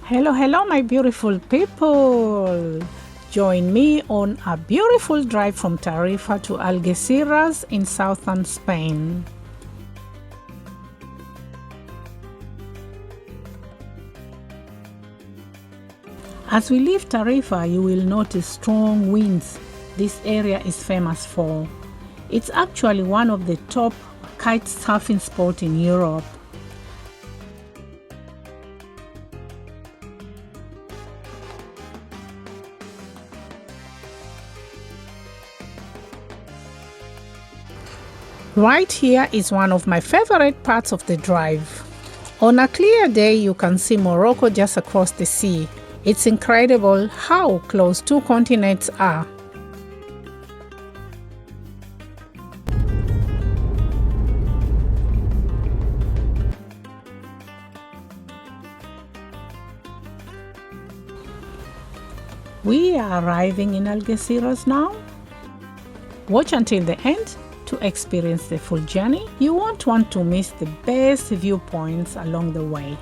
Hello, my beautiful people. Join me on a beautiful drive from Tarifa to Algeciras in southern Spain. As we leave Tarifa, you will notice strong winds this area is famous for. It's actually one of the top kite surfing spots in Europe. Right here is one of my favorite parts of the drive. On a clear day, you can see Morocco just across the sea. It's incredible how close two continents are. We are arriving in Algeciras now. Watch until the end to experience the full journey. You won't want to miss the best viewpoints along the way.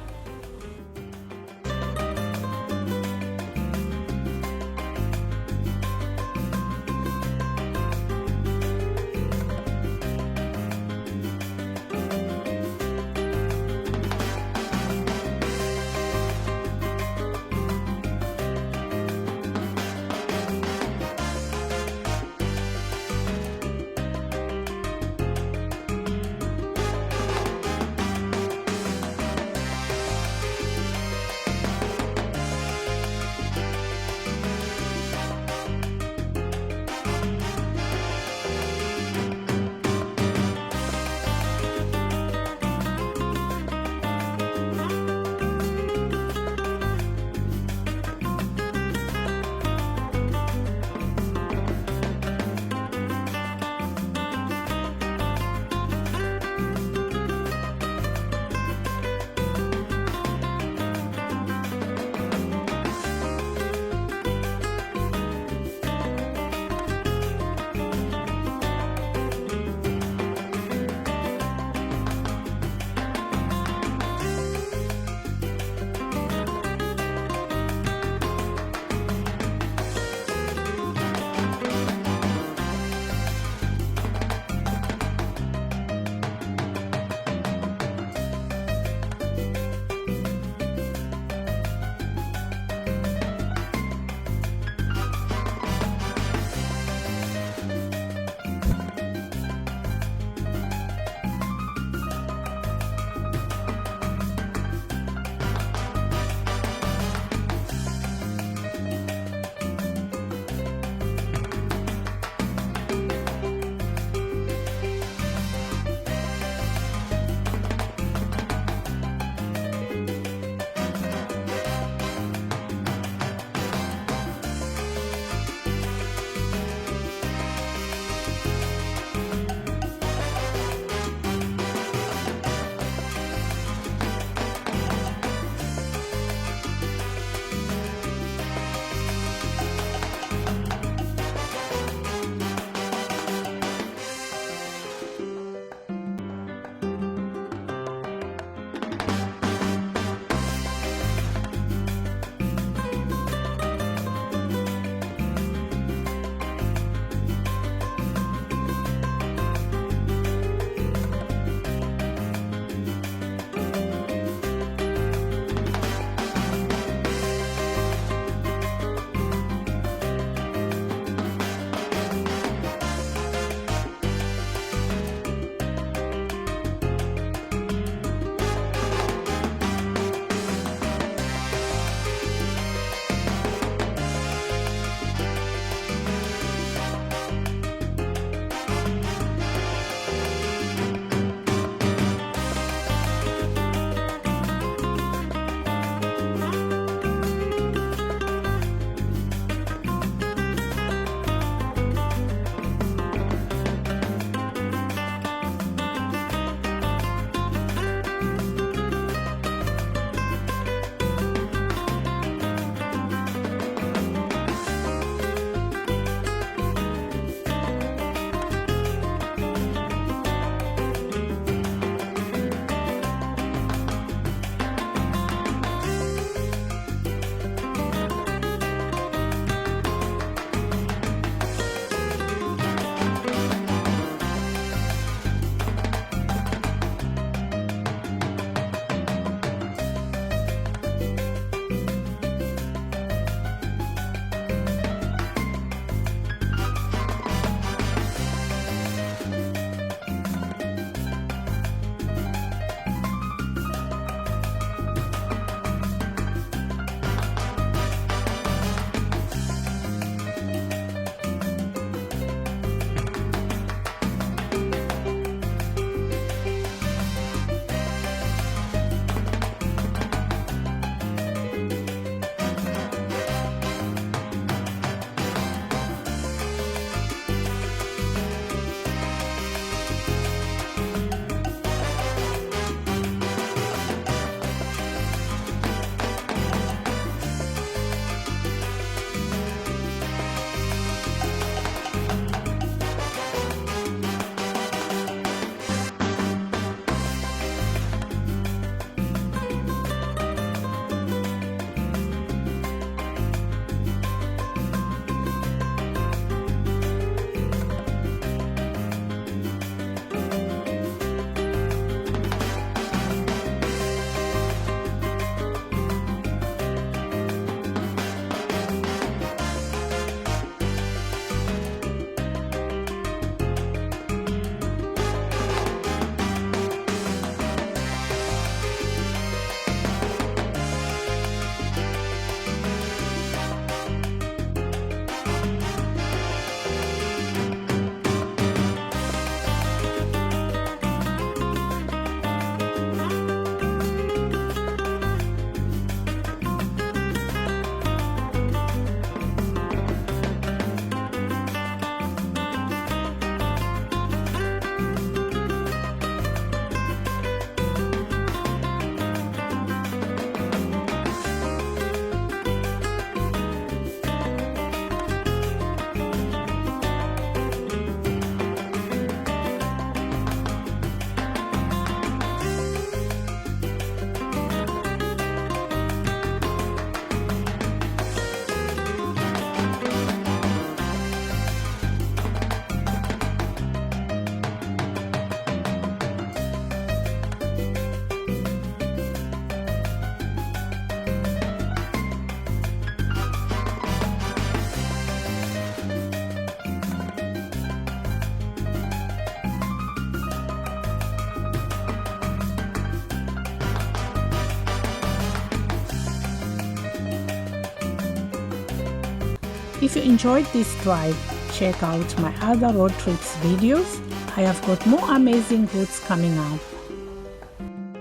If you enjoyed this drive, check out my other road trips videos. I have got more amazing routes coming up.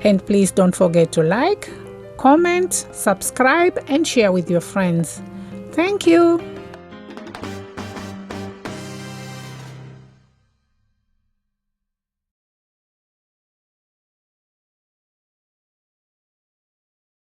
And please don't forget to like, comment, subscribe and share with your friends. Thank you.